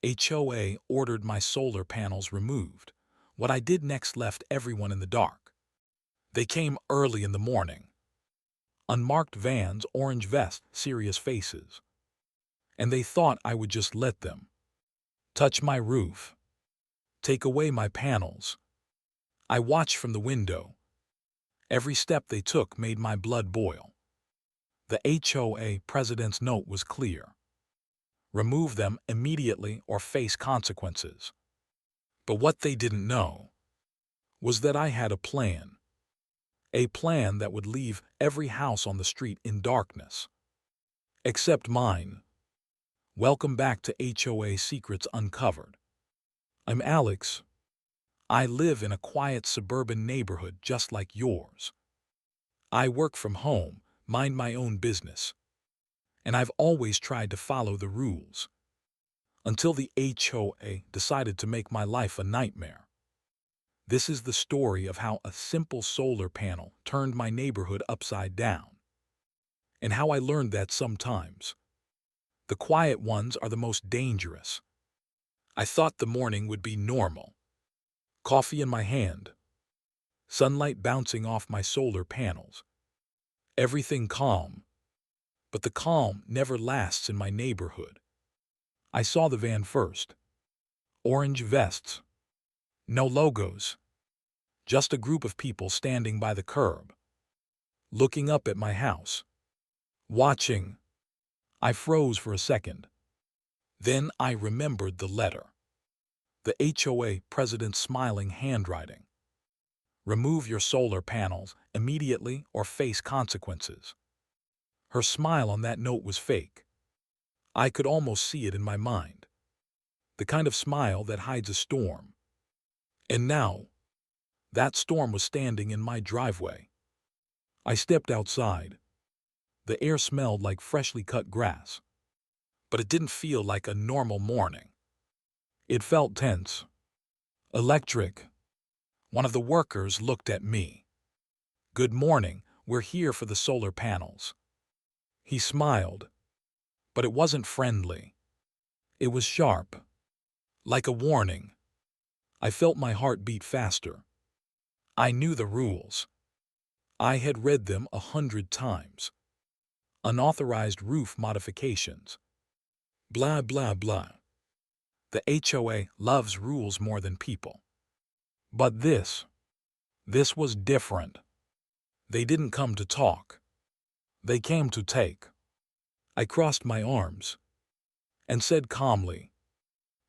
HOA ordered my solar panels removed. What I did next left everyone in the dark. They came early in the morning. Unmarked vans, orange vests, serious faces. And they thought I would just let them touch my roof, take away my panels. I watched from the window. Every step they took made my blood boil. The HOA president's note was clear. Remove them immediately or face consequences. But what they didn't know was that I had a plan. A plan that would leave every house on the street in darkness. Except mine. Welcome back to HOA Secrets Uncovered. I'm Alex. I live in a quiet suburban neighborhood just like yours. I work from home, mind my own business. And I've always tried to follow the rules. Until the HOA decided to make my life a nightmare. This is the story of how a simple solar panel turned my neighborhood upside down. And how I learned that sometimes the quiet ones are the most dangerous. I thought the morning would be normal. Coffee in my hand. Sunlight bouncing off my solar panels. Everything calm. But the calm never lasts in my neighborhood. I saw the van first. Orange vests. No logos. Just a group of people standing by the curb. Looking up at my house. Watching. I froze for a second. Then I remembered the letter. The HOA president's smiling handwriting. Remove your solar panels immediately or face consequences. Her smile on that note was fake. I could almost see it in my mind. The kind of smile that hides a storm. And now, that storm was standing in my driveway. I stepped outside. The air smelled like freshly cut grass. But it didn't feel like a normal morning. It felt tense. Electric. One of the workers looked at me. "Good morning, we're here for the solar panels." He smiled. But it wasn't friendly. It was sharp. Like a warning. I felt my heart beat faster. I knew the rules. I had read them 100 times. Unauthorized roof modifications. Blah, blah, blah. The HOA loves rules more than people. But this was different. They didn't come to talk. They came to take. I crossed my arms and said calmly,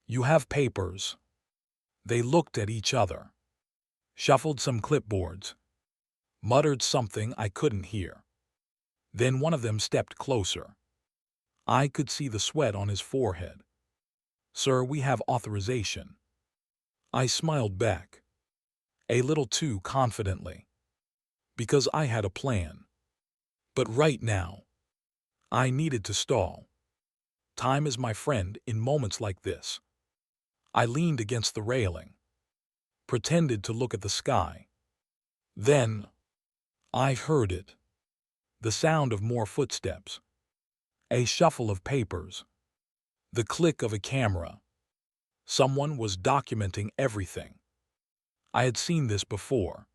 "You have papers." They looked at each other, shuffled some clipboards, muttered something I couldn't hear. Then one of them stepped closer. I could see the sweat on his forehead. "Sir, we have authorization." I smiled back, a little too confidently, because I had a plan. But right now, I needed to stall. Time is my friend in moments like this. I leaned against the railing, pretended to look at the sky. Then, I heard it. The sound of more footsteps. A shuffle of papers. The click of a camera. Someone was documenting everything. I had seen this before.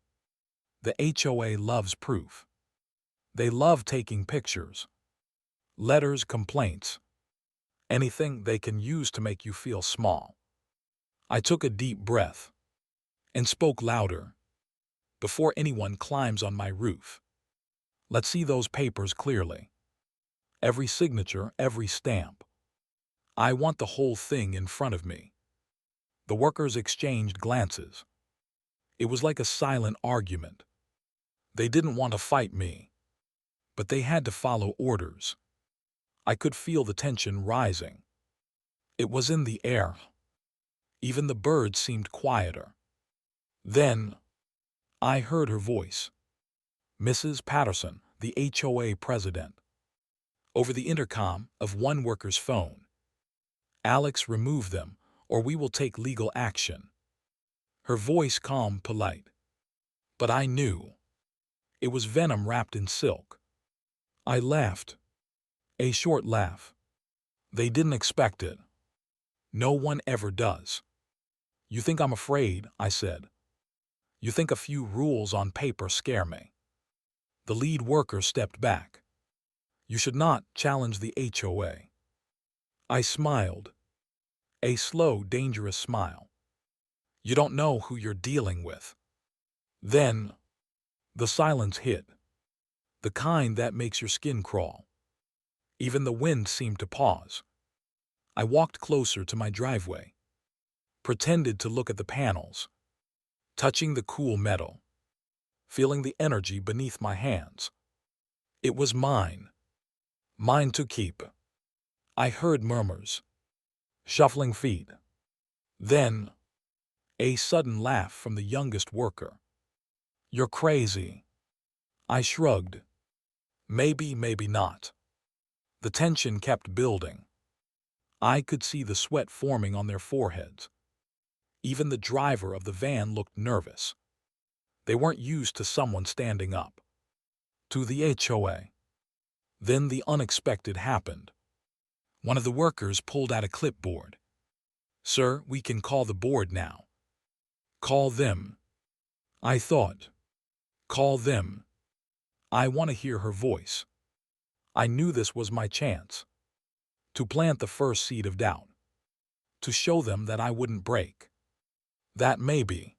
The HOA loves proof. They love taking pictures. Letters, complaints. Anything they can use to make you feel small. I took a deep breath and spoke louder. "Before anyone climbs on my roof, let's see those papers clearly. Every signature, every stamp. I want the whole thing in front of me." The workers exchanged glances. It was like a silent argument. They didn't want to fight me, but they had to follow orders. I could feel the tension rising. It was in the air. Even the birds seemed quieter. Then, I heard her voice. Mrs. Patterson, the HOA president. Over the intercom of one worker's phone. "Alex, remove them, or we will take legal action." Her voice calm, polite. But I knew. It was venom wrapped in silk. I laughed. A short laugh. They didn't expect it. No one ever does. You think I'm afraid, I said. You think a few rules on paper scare me. The lead worker stepped back. You should not challenge the HOA. I smiled. A slow, dangerous smile. You don't know who you're dealing with. Then, the silence hit. The kind that makes your skin crawl. Even the wind seemed to pause. I walked closer to my driveway. Pretended to look at the panels. Touching the cool metal. Feeling the energy beneath my hands. It was mine. Mine to keep. I heard murmurs. Shuffling feet. Then, a sudden laugh from the youngest worker. You're crazy. I shrugged. Maybe, maybe not. The tension kept building. I could see the sweat forming on their foreheads. Even the driver of the van looked nervous. They weren't used to someone standing up. To the HOA. Then the unexpected happened. One of the workers pulled out a clipboard. Sir, we can call the board now. Call them. I thought. Call them. I want to hear her voice. I knew this was my chance. To plant the first seed of doubt. To show them that I wouldn't break. That maybe.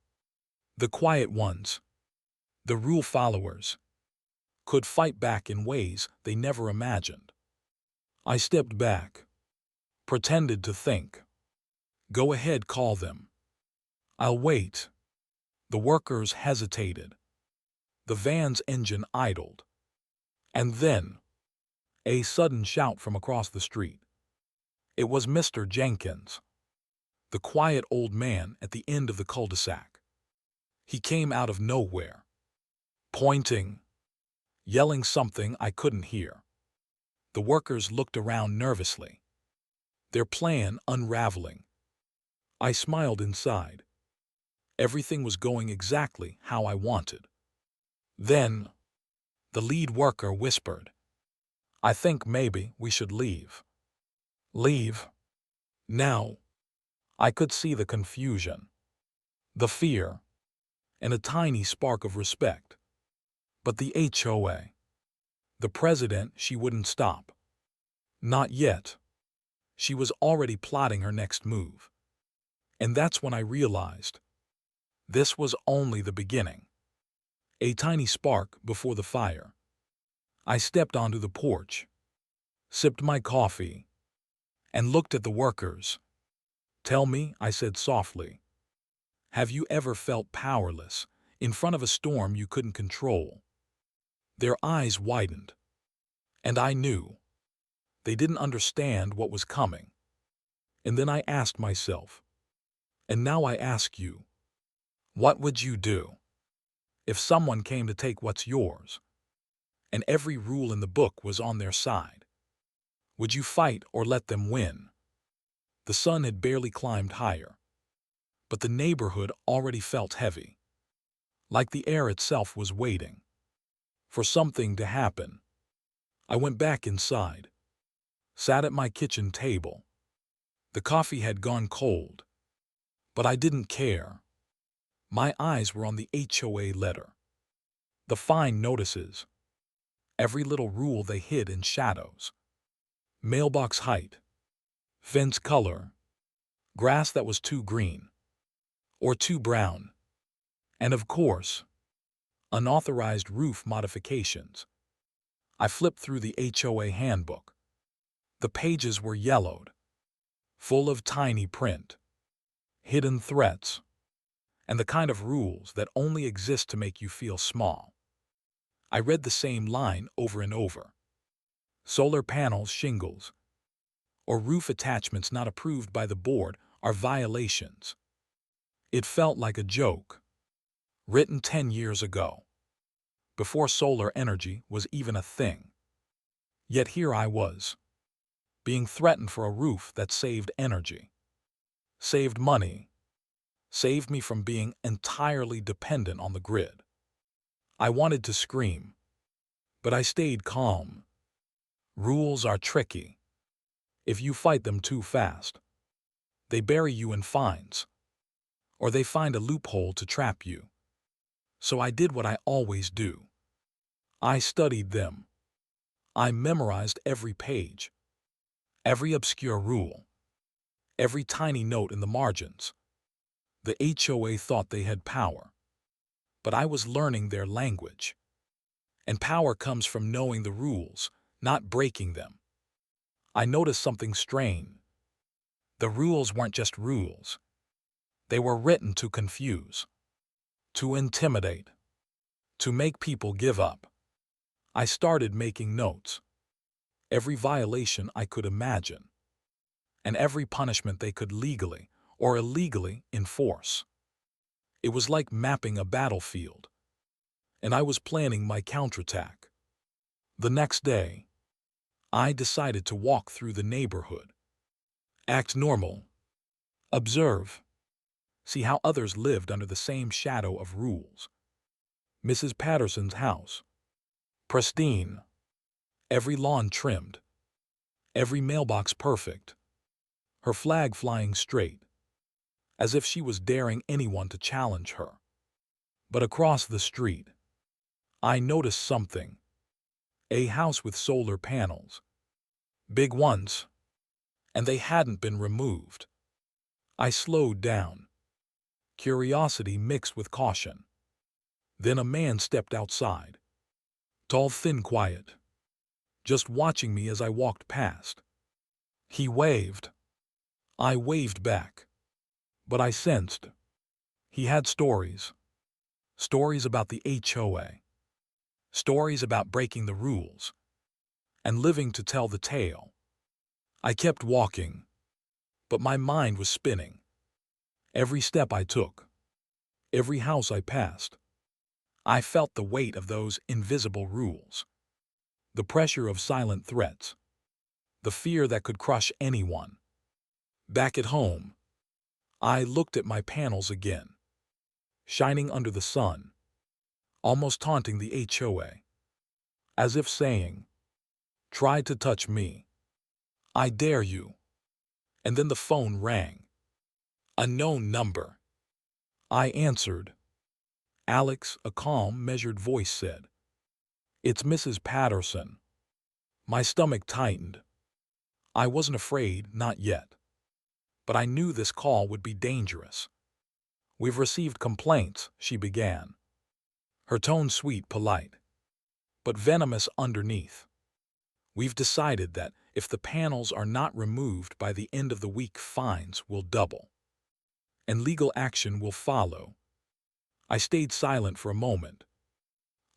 The quiet ones. The rule followers. Could fight back in ways they never imagined. I stepped back. Pretended to think. Go ahead, call them. I'll wait. The workers hesitated. The van's engine idled. And then, a sudden shout from across the street. It was Mr. Jenkins, the quiet old man at the end of the cul-de-sac. He came out of nowhere, pointing, yelling something I couldn't hear. The workers looked around nervously, their plan unraveling. I smiled inside. Everything was going exactly how I wanted. Then, the lead worker whispered, I think maybe we should leave. Leave? Now, I could see the confusion, the fear, and a tiny spark of respect. But the HOA, the president, she wouldn't stop. Not yet. She was already plotting her next move. And that's when I realized this was only the beginning. A tiny spark before the fire. I stepped onto the porch, sipped my coffee, and looked at the workers. Tell me, I said softly, have you ever felt powerless in front of a storm you couldn't control? Their eyes widened, and I knew they didn't understand what was coming. And then I asked myself, and now I ask you, what would you do if someone came to take what's yours, and every rule in the book was on their side? Would you fight or let them win? The sun had barely climbed higher, but the neighborhood already felt heavy, like the air itself was waiting for something to happen. I went back inside, sat at my kitchen table. The coffee had gone cold, but I didn't care. My eyes were on the HOA letter, the fine notices, every little rule they hid in shadows. Mailbox height, fence color, grass that was too green or too brown, and of course, unauthorized roof modifications. I flipped through the HOA handbook. The pages were yellowed, full of tiny print, hidden threats, and the kind of rules that only exist to make you feel small. I read the same line over and over. Solar panels, shingles, or roof attachments not approved by the board are violations. It felt like a joke, written 10 years ago, before solar energy was even a thing. Yet here I was, being threatened for a roof that saved energy, saved money, saved me from being entirely dependent on the grid. I wanted to scream, but I stayed calm. Rules are tricky if you fight them too fast. They bury you in fines, or they find a loophole to trap you. So I did what I always do. I studied them. I memorized every page, every obscure rule, every tiny note in the margins. The HOA thought they had power, but I was learning their language. And power comes from knowing the rules, not breaking them. I noticed something strange. The rules weren't just rules. They were written to confuse, to intimidate, to make people give up. I started making notes. Every violation I could imagine, and every punishment they could legally or illegally enforce. It was like mapping a battlefield, and I was planning my counterattack. The next day, I decided to walk through the neighborhood. Act normal. Observe. See how others lived under the same shadow of rules. Mrs. Patterson's house. Pristine. Every lawn trimmed. Every mailbox perfect. Her flag flying straight, as if she was daring anyone to challenge her. But across the street, I noticed something. A house with solar panels. Big ones. And they hadn't been removed. I slowed down. Curiosity mixed with caution. Then a man stepped outside. Tall, thin, quiet. Just watching me as I walked past. He waved. I waved back. But I sensed he had stories. Stories about the HOA. Stories about breaking the rules. And living to tell the tale. I kept walking. But my mind was spinning. Every step I took. Every house I passed. I felt the weight of those invisible rules. The pressure of silent threats. The fear that could crush anyone. Back at home, I looked at my panels again. Shining under the sun. Almost taunting the HOA. As if saying, "Try to touch me. I dare you." And then the phone rang. A known number. I answered. "Alex," a calm, measured voice said. "It's Mrs. Patterson." My stomach tightened. I wasn't afraid, not yet. But I knew this call would be dangerous. "We've received complaints," she began. Her tone sweet, polite, but venomous underneath. "We've decided that if the panels are not removed by the end of the week, fines will double. And legal action will follow." I stayed silent for a moment.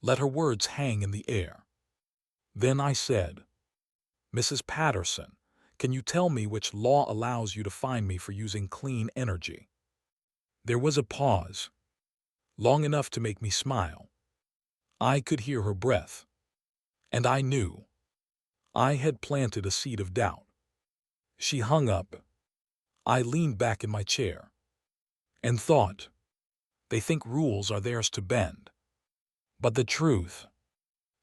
Let her words hang in the air. Then I said, "Mrs. Patterson, can you tell me which law allows you to fine me for using clean energy?" There was a pause, long enough to make me smile. I could hear her breath, and I knew I had planted a seed of doubt. She hung up. I leaned back in my chair and thought, they think rules are theirs to bend. But the truth,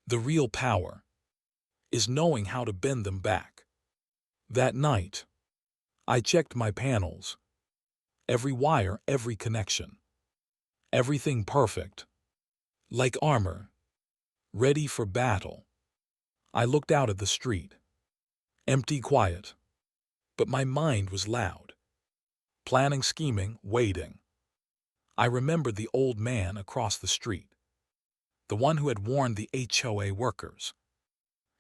the real power, is knowing how to bend them back. That night, I checked my panels. Every wire, every connection. Everything perfect. Like armor, ready for battle. I looked out at the street. Empty, quiet. But my mind was loud. Planning, scheming, waiting. I remembered the old man across the street. The one who had warned the HOA workers.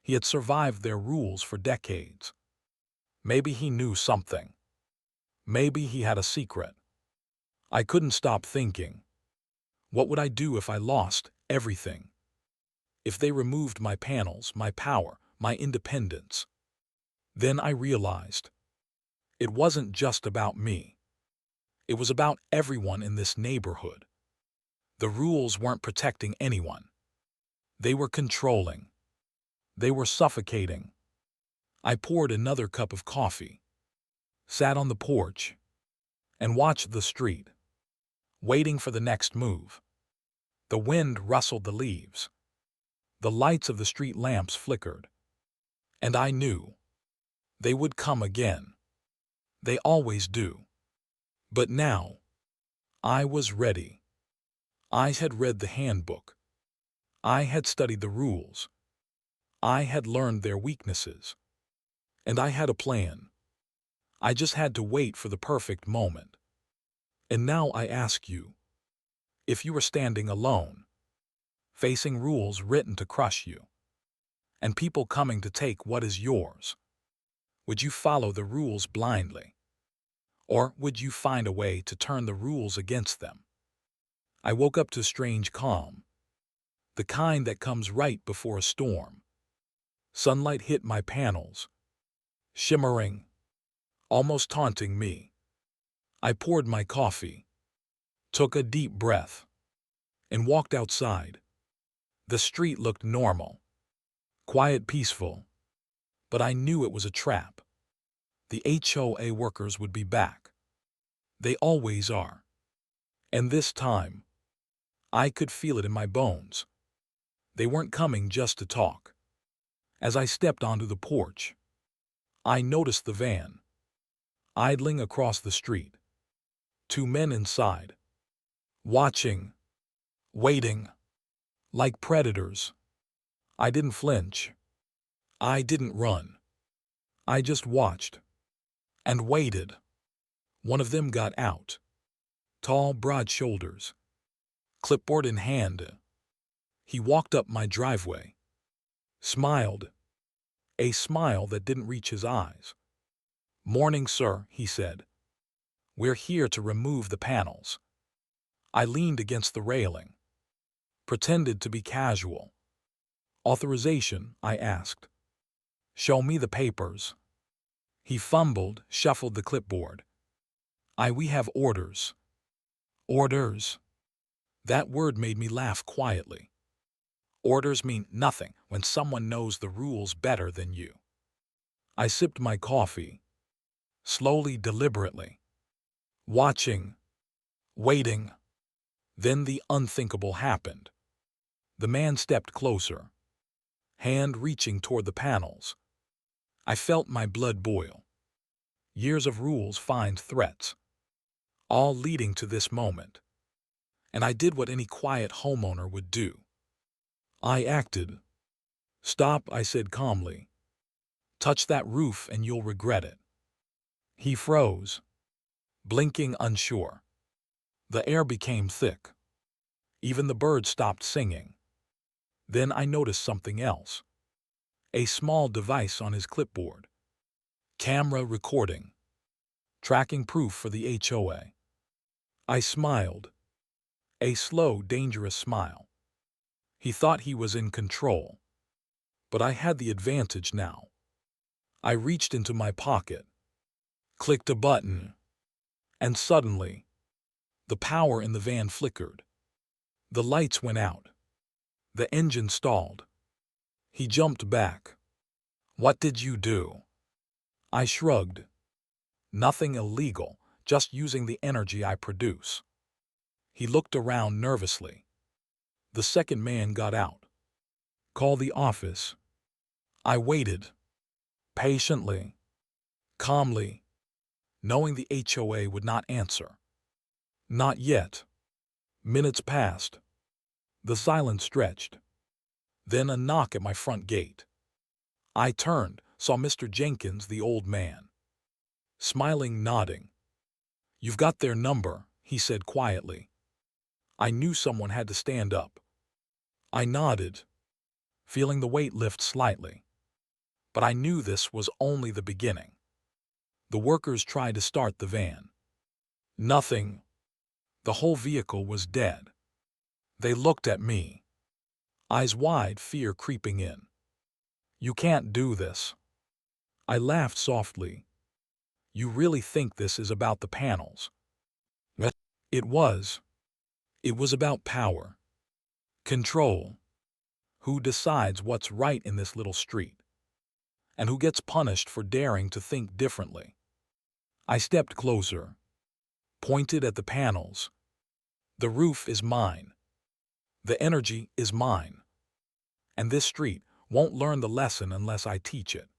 He had survived their rules for decades. Maybe he knew something. Maybe he had a secret. I couldn't stop thinking. What would I do if I lost everything? If they removed my panels, my power, my independence? Then I realized it wasn't just about me. It was about everyone in this neighborhood. The rules weren't protecting anyone. They were controlling. They were suffocating. I poured another cup of coffee, sat on the porch, and watched the street, waiting for the next move. The wind rustled the leaves. The lights of the street lamps flickered. And I knew they would come again. They always do. But now, I was ready. I had read the handbook. I had studied the rules. I had learned their weaknesses. And I had a plan. I just had to wait for the perfect moment. And now I ask you, if you were standing alone, facing rules written to crush you, and people coming to take what is yours, would you follow the rules blindly? Or would you find a way to turn the rules against them? I woke up to strange calm, the kind that comes right before a storm. Sunlight hit my panels, shimmering, almost taunting me. I poured my coffee, took a deep breath, and walked outside. The street looked normal, quiet, peaceful, but I knew it was a trap. The HOA workers would be back. They always are. And this time, I could feel it in my bones. They weren't coming just to talk. As I stepped onto the porch, I noticed the van, idling across the street. Two men inside, watching, waiting, like predators. I didn't flinch. I didn't run. I just watched and waited. One of them got out, tall, broad shoulders, clipboard in hand. He walked up my driveway, smiled, a smile that didn't reach his eyes. "Morning, sir," he said. "We're here to remove the panels." I leaned against the railing, pretended to be casual. "Authorization?" I asked. "Show me the papers." He fumbled, shuffled the clipboard. We have orders." Orders? That word made me laugh quietly. Orders mean nothing when someone knows the rules better than you. I sipped my coffee, slowly, deliberately, watching, waiting. Then the unthinkable happened. The man stepped closer, hand reaching toward the panels. I felt my blood boil. Years of rules find threats, all leading to this moment. And I did what any quiet homeowner would do. I acted. "Stop," I said calmly. "Touch that roof and you'll regret it." He froze, blinking, unsure. The air became thick. Even the birds stopped singing. Then I noticed something else. A small device on his clipboard. Camera recording. Tracking proof for the HOA. I smiled. A slow, dangerous smile. He thought he was in control. But I had the advantage now. I reached into my pocket, clicked a button, and suddenly, the power in the van flickered. The lights went out. The engine stalled. He jumped back. "What did you do?" I shrugged. "Nothing illegal, just using the energy I produce." He looked around nervously. The second man got out. "Call the office." I waited, patiently, calmly, knowing the HOA would not answer. Not yet. Minutes passed. The silence stretched. Then a knock at my front gate. I turned, saw Mr. Jenkins, the old man, smiling, nodding. "You've got their number," he said quietly. I knew someone had to stand up. I nodded, feeling the weight lift slightly. But I knew this was only the beginning. The workers tried to start the van. Nothing. The whole vehicle was dead. They looked at me, eyes wide, fear creeping in. "You can't do this." I laughed softly. "You really think this is about the panels?" It was. It was about power, control. Who decides what's right in this little street? And who gets punished for daring to think differently? I stepped closer, pointed at the panels. "The roof is mine. The energy is mine. And this street won't learn the lesson unless I teach it."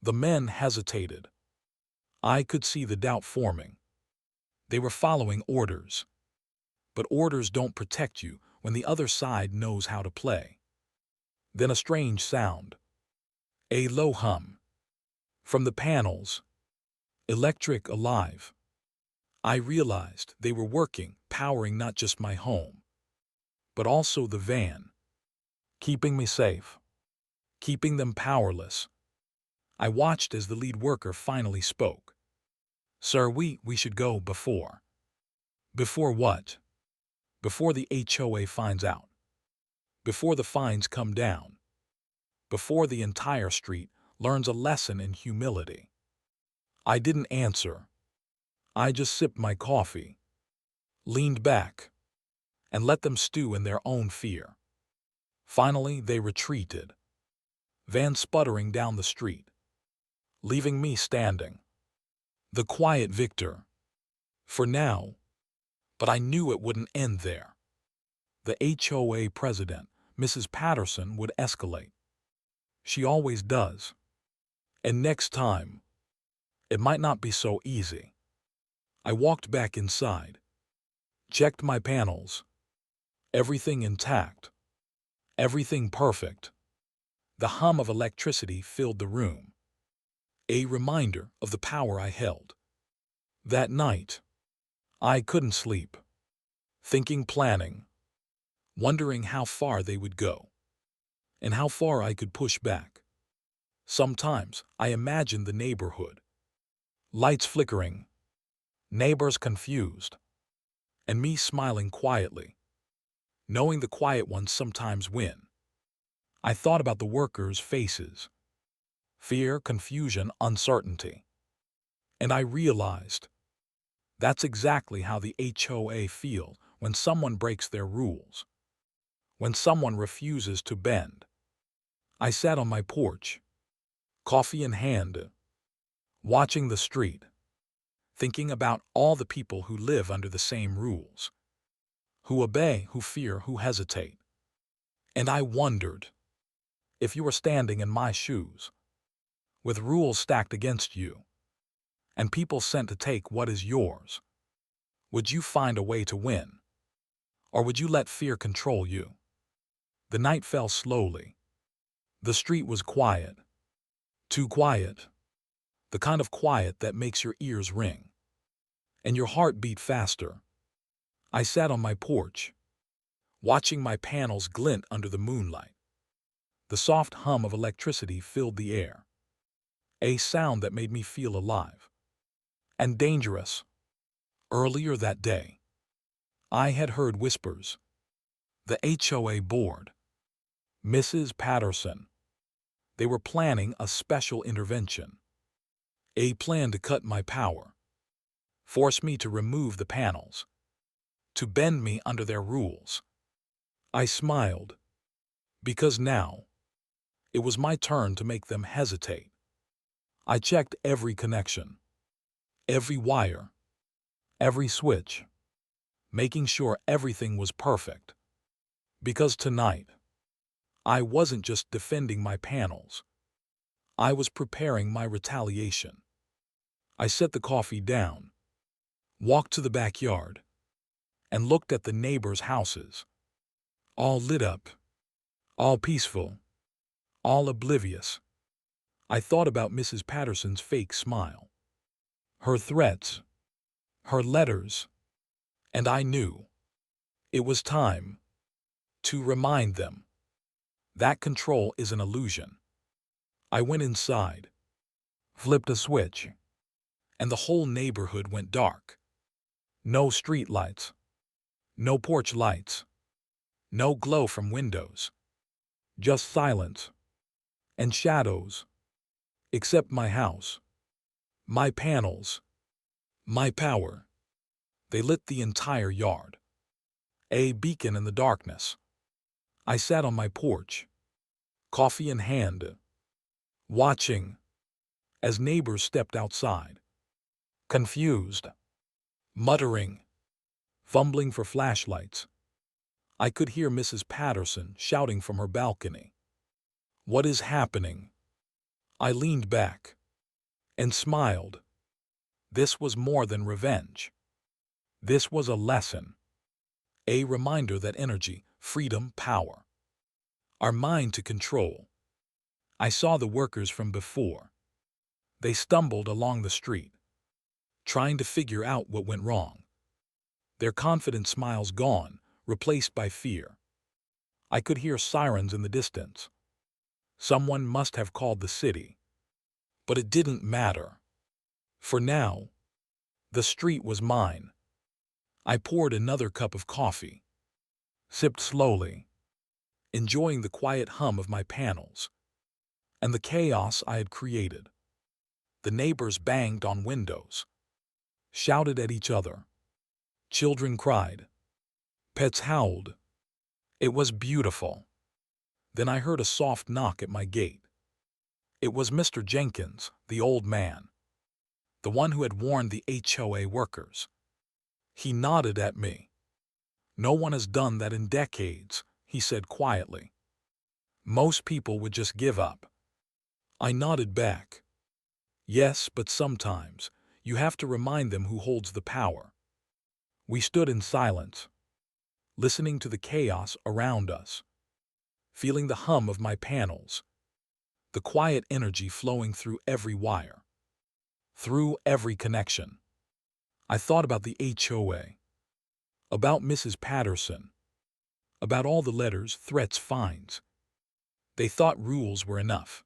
The men hesitated. I could see the doubt forming. They were following orders. But orders don't protect you when the other side knows how to play. Then a strange sound. A low hum. From the panels. Electric alive. I realized they were working, powering not just my home, but also the van. Keeping me safe. Keeping them powerless. I watched as the lead worker finally spoke. Sir, we should go before. Before what? Before the HOA finds out. Before the fines come down. Before the entire street learns a lesson in humility. I didn't answer. I just sipped my coffee, leaned back, and let them stew in their own fear. Finally, they retreated, van sputtering down the street, leaving me standing. The quiet victor. For now. But I knew it wouldn't end there. The HOA president, Mrs. Patterson, would escalate. She always does. And next time, it might not be so easy. I walked back inside, checked my panels. Everything intact. Everything perfect. The hum of electricity filled the room. A reminder of the power I held. That night, I couldn't sleep. Thinking, planning, wondering how far they would go, and how far I could push back. Sometimes I imagined the neighborhood. Lights flickering, neighbors confused, and me smiling quietly, knowing the quiet ones sometimes win. I thought about the workers' faces. Fear, confusion, uncertainty. And I realized that's exactly how the HOA feel when someone breaks their rules, when someone refuses to bend. I sat on my porch, coffee in hand, watching the street, thinking about all the people who live under the same rules, who obey, who fear, who hesitate. And I wondered, if you were standing in my shoes, with rules stacked against you, and people sent to take what is yours, would you find a way to win? Or would you let fear control you? The night fell slowly. The street was quiet. Too quiet. The kind of quiet that makes your ears ring, and your heart beat faster. I sat on my porch, watching my panels glint under the moonlight. The soft hum of electricity filled the air, a sound that made me feel alive and dangerous. Earlier that day, I had heard whispers. The HOA board, Mrs. Patterson, they were planning a special intervention, a plan to cut my power, force me to remove the panels, to bend me under their rules. I smiled, because now it was my turn to make them hesitate. I checked every connection, every wire, every switch, making sure everything was perfect. Because tonight, I wasn't just defending my panels. I was preparing my retaliation. I set the coffee down, walked to the backyard, and looked at the neighbors' houses. All lit up, all peaceful, all oblivious. I thought about Mrs. Patterson's fake smile, her threats, her letters, and I knew it was time to remind them that control is an illusion. I went inside, flipped a switch, and the whole neighborhood went dark. No street lights, no porch lights, no glow from windows, just silence and shadows, except my house, my panels, my power. They lit the entire yard, a beacon in the darkness. I sat on my porch, coffee in hand, watching as neighbors stepped outside, confused, muttering, fumbling for flashlights. I could hear Mrs. Patterson shouting from her balcony. "What is happening?" I leaned back and smiled. This was more than revenge. This was a lesson, a reminder that energy, freedom, power, are mine to control. I saw the workers from before. They stumbled along the street, trying to figure out what went wrong. Their confident smiles gone, replaced by fear. I could hear sirens in the distance. Someone must have called the city. But it didn't matter. For now, the street was mine. I poured another cup of coffee, sipped slowly, enjoying the quiet hum of my panels and the chaos I had created. The neighbors banged on windows, shouted at each other. Children cried. Pets howled. It was beautiful. Then I heard a soft knock at my gate. It was Mr. Jenkins, the old man, the one who had warned the HOA workers. He nodded at me. "No one has done that in decades," he said quietly. "Most people would just give up." I nodded back. "Yes, but sometimes you have to remind them who holds the power." We stood in silence, listening to the chaos around us, feeling the hum of my panels, the quiet energy flowing through every wire, through every connection. I thought about the HOA, about Mrs. Patterson, about all the letters, threats, fines. They thought rules were enough.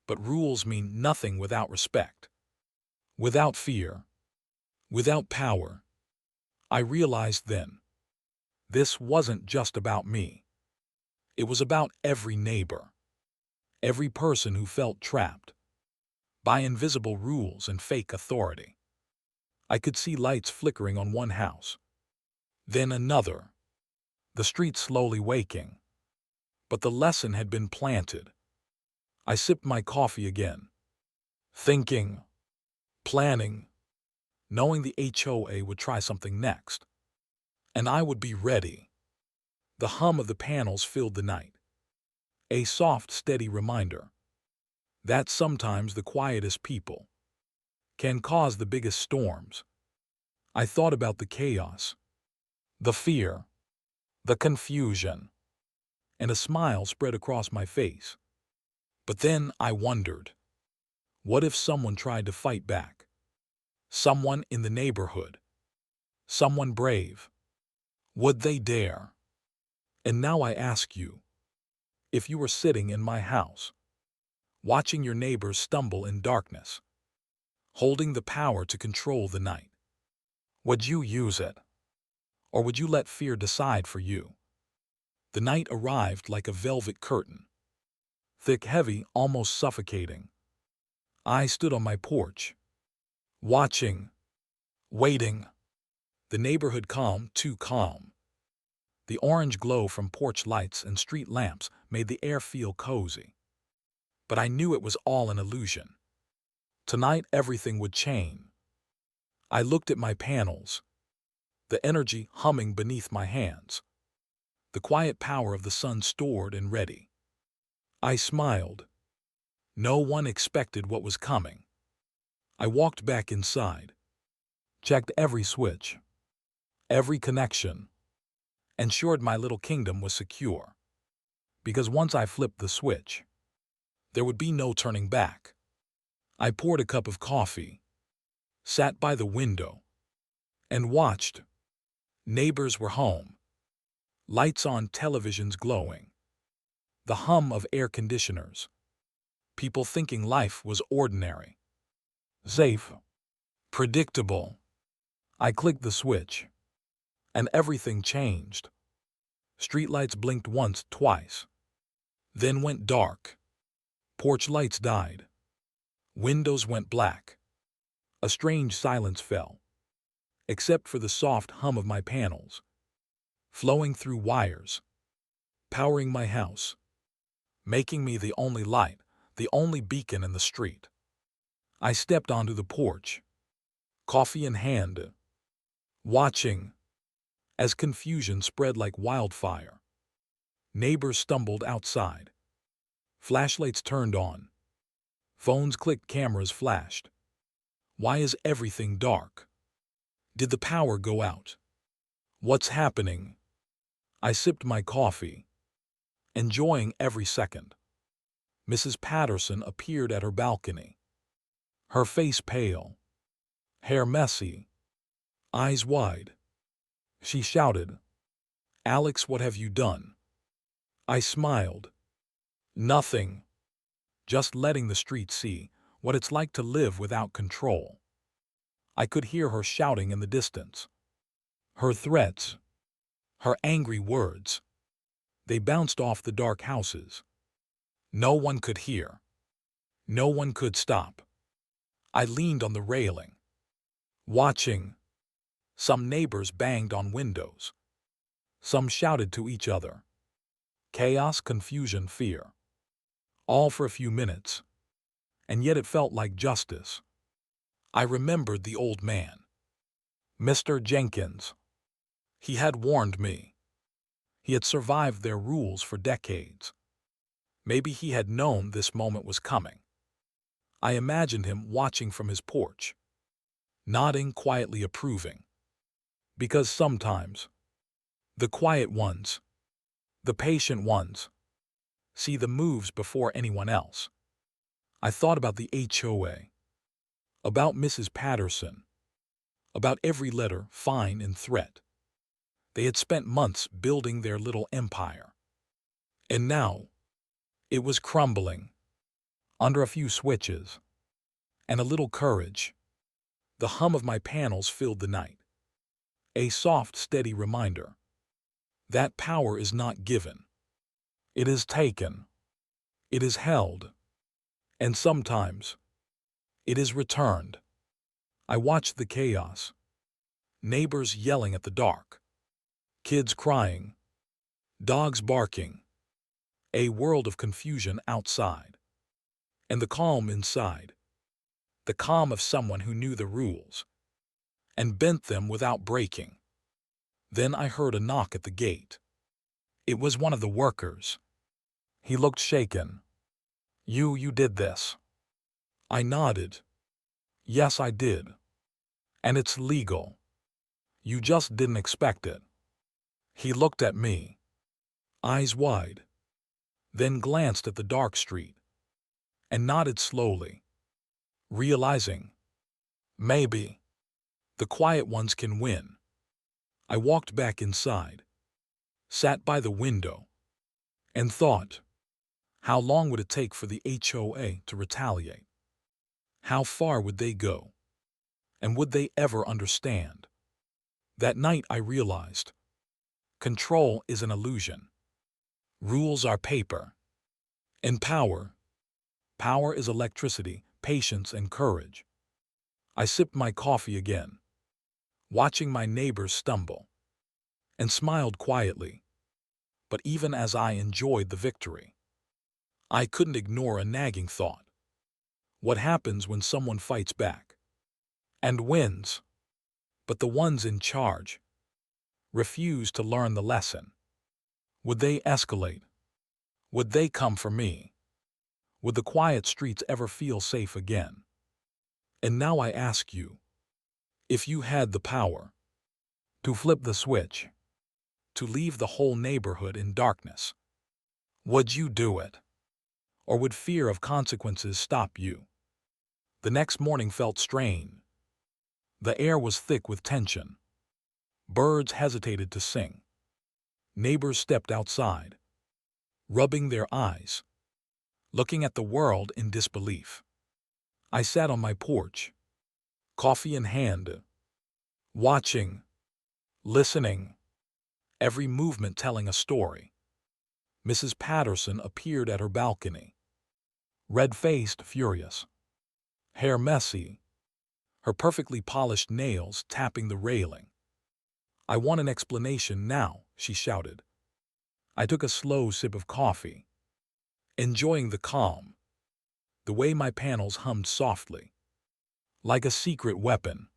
But rules mean nothing without respect, without fear, without power. I realized then, this wasn't just about me. It was about every neighbor, every person who felt trapped by invisible rules and fake authority. I could see lights flickering on one house, then another, the street slowly waking. But the lesson had been planted. I sipped my coffee again, thinking, planning, knowing the HOA would try something next. And I would be ready. The hum of the panels filled the night, a soft, steady reminder that sometimes the quietest people can cause the biggest storms. I thought about the chaos, the fear, the confusion, and a smile spread across my face. But then I wondered, what if someone tried to fight back? Someone in the neighborhood, someone brave. Would they dare? And now I ask you, if you were sitting in my house, watching your neighbors stumble in darkness, holding the power to control the night, would you use it? Or would you let fear decide for you? The night arrived like a velvet curtain, thick, heavy, almost suffocating. I stood on my porch, watching, waiting. The neighborhood calm, too calm. The orange glow from porch lights and street lamps made the air feel cozy. But I knew it was all an illusion. Tonight everything would change. I looked at my panels, the energy humming beneath my hands, the quiet power of the sun stored and ready. I smiled. No one expected what was coming. I walked back inside, checked every switch, every connection, ensured my little kingdom was secure. Because once I flipped the switch, there would be no turning back. I poured a cup of coffee, sat by the window, and watched. Neighbors were home, lights on, televisions glowing, the hum of air conditioners, people thinking life was ordinary, safe, predictable. I clicked the switch, and everything changed. Streetlights blinked once, twice, then went dark. Porch lights died. Windows went black. A strange silence fell, except for the soft hum of my panels, flowing through wires, powering my house, making me the only light, the only beacon in the street. I stepped onto the porch, coffee in hand, watching as confusion spread like wildfire. Neighbors stumbled outside. Flashlights turned on. Phones clicked, cameras flashed. Why is everything dark? Did the power go out? What's happening? I sipped my coffee, enjoying every second. Mrs. Patterson appeared at her balcony, her face pale, hair messy, eyes wide. She shouted, "Alex, what have you done?" I smiled. "Nothing. Just letting the street see what it's like to live without control." I could hear her shouting in the distance. Her threats, her angry words, they bounced off the dark houses. No one could hear. No one could stop. I leaned on the railing, watching. Some neighbors banged on windows. Some shouted to each other. Chaos, confusion, fear. All for a few minutes. And yet it felt like justice. I remembered the old man, Mr. Jenkins. He had warned me. He had survived their rules for decades. Maybe he had known this moment was coming. I imagined him watching from his porch, nodding, quietly approving. Because sometimes, the quiet ones, the patient ones, see the moves before anyone else. I thought about the HOA, about Mrs. Patterson, about every letter, fine, and threat. They had spent months building their little empire. And now, it was crumbling. Under a few switches, and a little courage, the hum of my panels filled the night. A soft, steady reminder that power is not given. It is taken. It is held. And sometimes, it is returned. I watched the chaos. Neighbors yelling at the dark. Kids crying. Dogs barking. A world of confusion outside. And the calm inside. The calm of someone who knew the rules and bent them without breaking. Then I heard a knock at the gate. It was one of the workers. He looked shaken. You did this." I nodded. "Yes, I did. And it's legal. You just didn't expect it." He looked at me, eyes wide, then glanced at the dark street and nodded slowly, realizing, maybe, the quiet ones can win. I walked back inside, sat by the window, and thought, how long would it take for the HOA to retaliate? How far would they go? And would they ever understand? That night I realized, control is an illusion. Rules are paper. And power is electricity, patience, and courage. I sipped my coffee again, watching my neighbors stumble, and smiled quietly. But even as I enjoyed the victory, I couldn't ignore a nagging thought. What happens when someone fights back and wins, but the ones in charge refuse to learn the lesson? Would they escalate? Would they come for me? Would the quiet streets ever feel safe again? And now I ask you, if you had the power to flip the switch, to leave the whole neighborhood in darkness, would you do it? Or would fear of consequences stop you? The next morning felt strange. The air was thick with tension. Birds hesitated to sing. Neighbors stepped outside, rubbing their eyes, looking at the world in disbelief. I sat on my porch, coffee in hand, watching, listening, every movement telling a story. Mrs. Patterson appeared at her balcony, red-faced, furious, hair messy, her perfectly polished nails tapping the railing. "I want an explanation now," she shouted. I took a slow sip of coffee, enjoying the calm, the way my panels hummed softly, like a secret weapon,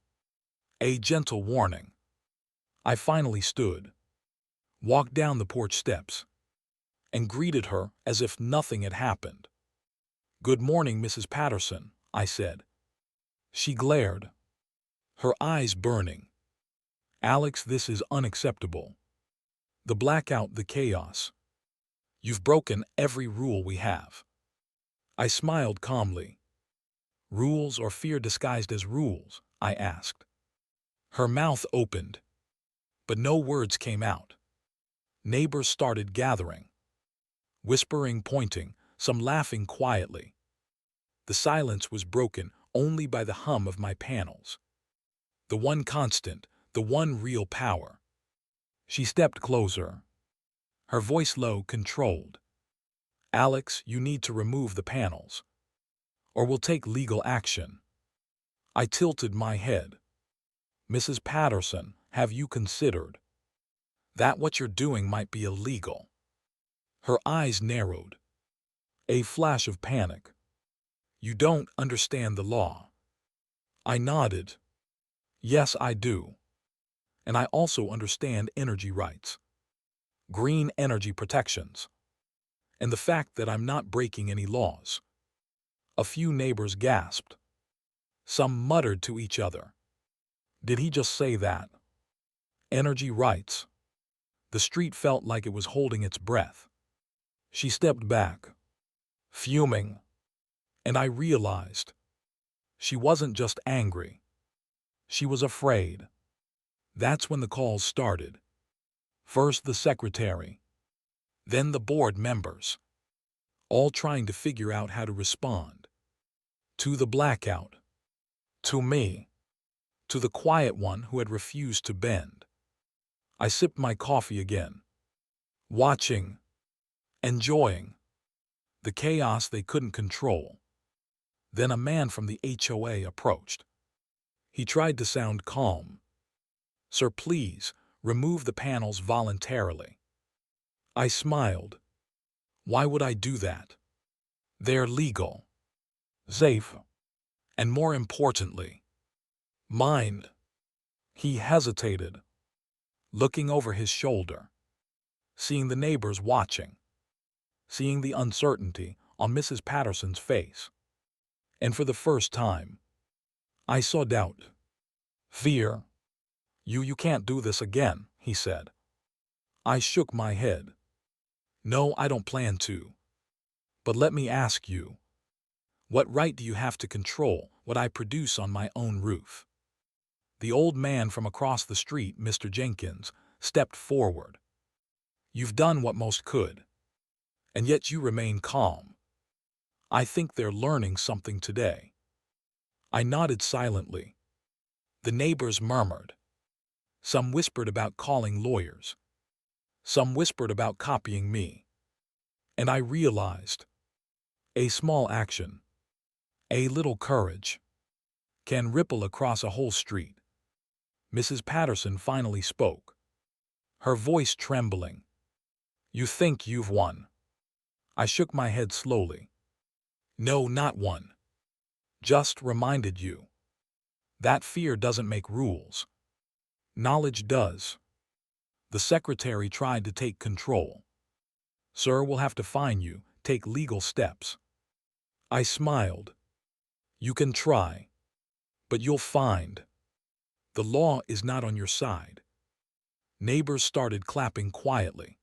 a gentle warning. I finally stood, walked down the porch steps, and greeted her as if nothing had happened. "Good morning, Mrs. Patterson," I said. She glared, her eyes burning. Alex, this is unacceptable. The blackout, the chaos. You've broken every rule we have. I smiled calmly. Rules or fear disguised as rules? I asked. Her mouth opened, but no words came out. Neighbors started gathering, whispering, pointing, some laughing quietly. The silence was broken only by the hum of my panels. The one constant, the one real power. She stepped closer, her voice low, controlled. Alex, you need to remove the panels, or we'll take legal action. I tilted my head. Mrs. Patterson, have you considered that what you're doing might be illegal? Her eyes narrowed, a flash of panic. You don't understand the law. I nodded. Yes, I do. And I also understand energy rights, green energy protections, and the fact that I'm not breaking any laws. A few neighbors gasped. Some muttered to each other. Did he just say that? Energy rights. The street felt like it was holding its breath. She stepped back, fuming, and I realized she wasn't just angry. She was afraid. That's when the calls started. First the secretary, then the board members, all trying to figure out how to respond. To the blackout, to me, to the quiet one who had refused to bend. I sipped my coffee again, watching, enjoying the chaos they couldn't control. Then a man from the HOA approached. He tried to sound calm. Sir, please, remove the panels voluntarily. I smiled. Why would I do that? They're legal, safe, and more importantly, mine. He hesitated, looking over his shoulder, seeing the neighbors watching, seeing the uncertainty on Mrs. Patterson's face. And for the first time, I saw doubt, fear. You can't do this again, he said. I shook my head. No, I don't plan to. But let me ask you, what right do you have to control what I produce on my own roof? The old man from across the street, Mr. Jenkins, stepped forward. You've done what most could, and yet you remain calm. I think they're learning something today. I nodded silently. The neighbors murmured. Some whispered about calling lawyers. Some whispered about copying me. And I realized, a small action, a little courage, can ripple across a whole street. Mrs. Patterson finally spoke, her voice trembling. You think you've won? I shook my head slowly. No, not won. Just reminded you. That fear doesn't make rules. Knowledge does. The secretary tried to take control. Sir, we'll have to fine you, take legal steps. I smiled. You can try, but you'll find the law is not on your side. Neighbors started clapping quietly,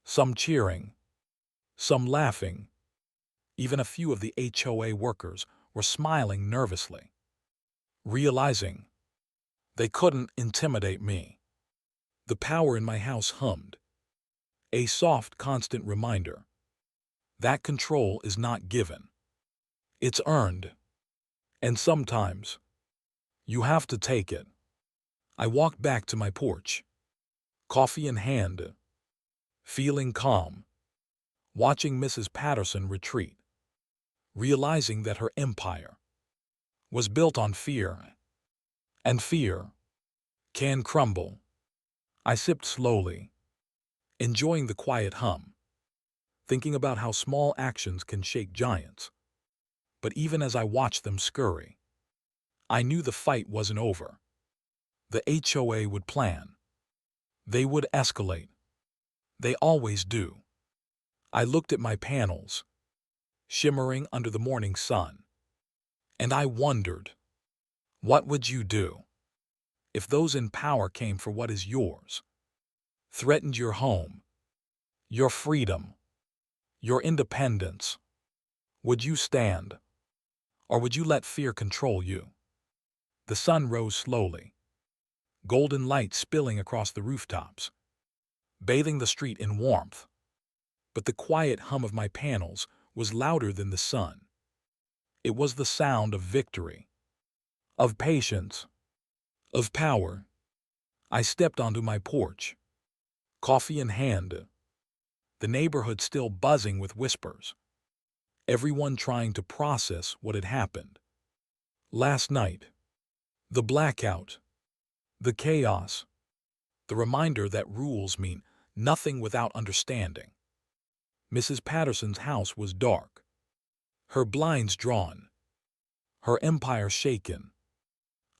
some cheering, some laughing. Even a few of the HOA workers were smiling nervously, realizing they couldn't intimidate me. The power in my house hummed, a soft, constant reminder that control is not given. It's earned, and sometimes you have to take it. I walked back to my porch, coffee in hand, feeling calm, watching Mrs. Patterson retreat, realizing that her empire was built on fear, and fear can crumble. I sipped slowly, enjoying the quiet hum, thinking about how small actions can shake giants. But even as I watched them scurry, I knew the fight wasn't over. The HOA would plan. They would escalate. They always do. I looked at my panels, shimmering under the morning sun, and I wondered, What would you do if those in power came for what is yours, threatened your home, your freedom, your independence? Would you stand, or would you let fear control you? The sun rose slowly, golden light spilling across the rooftops, bathing the street in warmth. But the quiet hum of my panels was louder than the sun. It was the sound of victory, of patience, of power. I stepped onto my porch, coffee in hand, the neighborhood still buzzing with whispers, everyone trying to process what had happened. Last night, the blackout, the chaos, the reminder that rules mean nothing without understanding. Mrs. Patterson's house was dark, her blinds drawn, her empire shaken.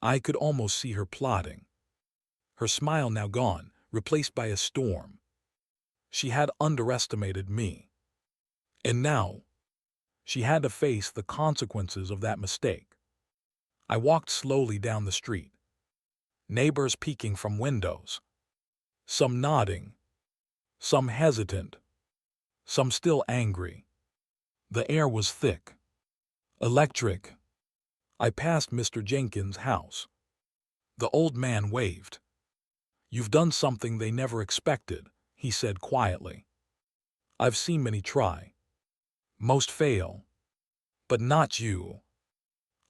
I could almost see her plotting, her smile now gone, replaced by a storm. She had underestimated me, and now she had to face the consequences of that mistake. I walked slowly down the street, neighbors peeking from windows, some nodding, some hesitant, some still angry. The air was thick, electric. I passed Mr. Jenkins' house. The old man waved. "You've done something they never expected," he said quietly. "I've seen many try. Most fail. But not you."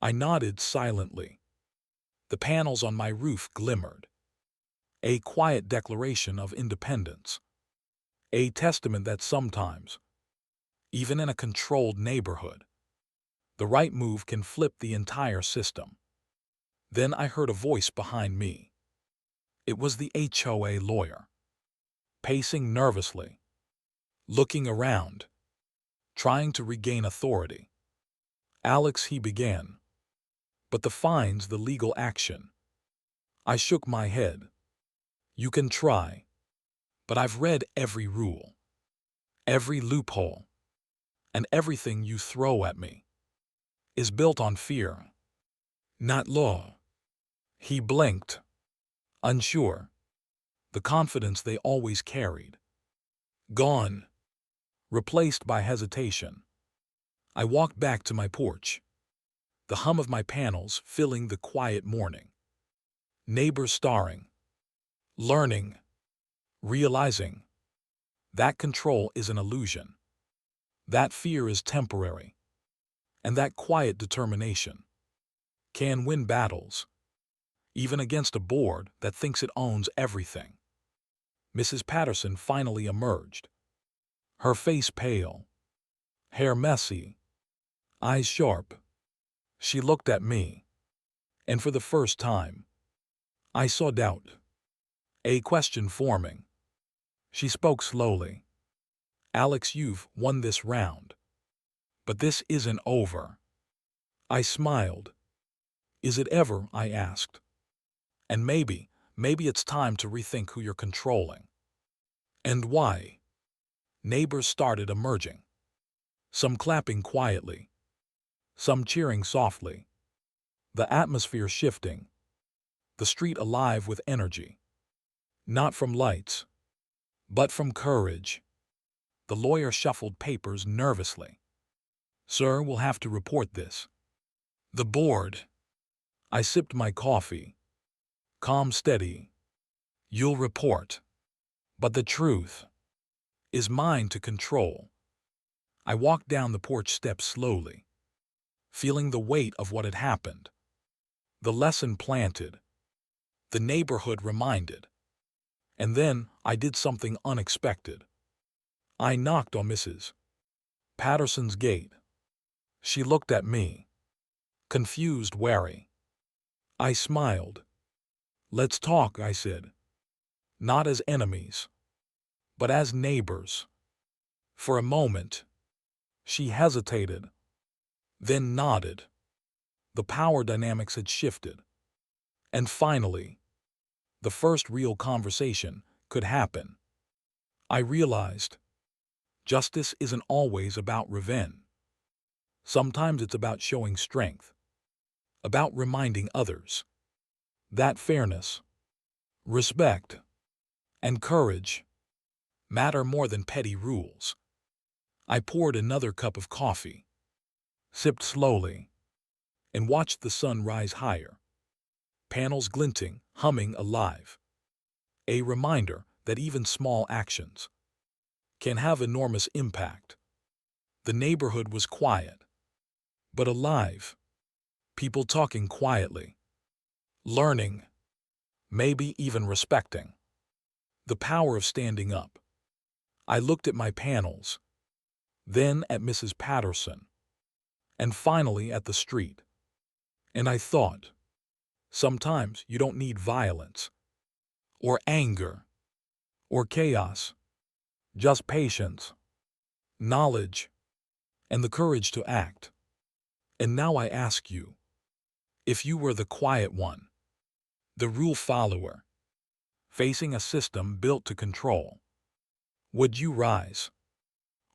I nodded silently. The panels on my roof glimmered. A quiet declaration of independence. A testament that sometimes, even in a controlled neighborhood, the right move can flip the entire system. Then I heard a voice behind me. It was the HOA lawyer, pacing nervously, looking around, trying to regain authority. "Alex," he began, "but the fines, the legal action." I shook my head. "You can try, but I've read every rule, every loophole, and everything you throw at me is built on fear, not law." He blinked, unsure. The confidence they always carried, gone, replaced by hesitation. I walked back to my porch, the hum of my panels filling the quiet morning. Neighbors staring, learning, realizing that control is an illusion, that fear is temporary, and that quiet determination can win battles, even against a board that thinks it owns everything. Mrs. Patterson finally emerged, her face pale, hair messy, eyes sharp. She looked at me, and for the first time, I saw doubt, a question forming. She spoke slowly. "Alex, you've won this round, but this isn't over." I smiled. "Is it ever?" I asked. "And maybe it's time to rethink who you're controlling. And why." Neighbors started emerging, some clapping quietly, some cheering softly. The atmosphere shifting, the street alive with energy. Not from lights, but from courage. The lawyer shuffled papers nervously. "Sir, we'll have to report this." "The board." I sipped my coffee, calm, steady. "You'll report. But the truth is mine to control." I walked down the porch steps slowly, feeling the weight of what had happened. The lesson planted, the neighborhood reminded. And then I did something unexpected. I knocked on Mrs. Patterson's gate. She looked at me, confused, wary. I smiled. "Let's talk," I said. "Not as enemies, but as neighbors." For a moment, she hesitated, then nodded. The power dynamics had shifted. And finally, the first real conversation could happen. I realized justice isn't always about revenge. Sometimes it's about showing strength, about reminding others that fairness, respect, and courage matter more than petty rules. I poured another cup of coffee, sipped slowly, and watched the sun rise higher, panels glinting, humming alive. A reminder that even small actions can have enormous impact. The neighborhood was quiet, but alive. People talking quietly, learning, maybe even respecting the power of standing up. I looked at my panels, then at Mrs. Patterson, and finally at the street. And I thought, sometimes you don't need violence, or anger, or chaos, just patience, knowledge, and the courage to act. And now I ask you, if you were the quiet one, the rule follower, facing a system built to control, would you rise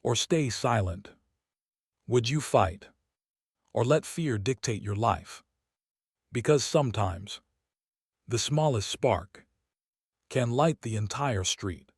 or stay silent? Would you fight or let fear dictate your life? Because sometimes the smallest spark can light the entire street.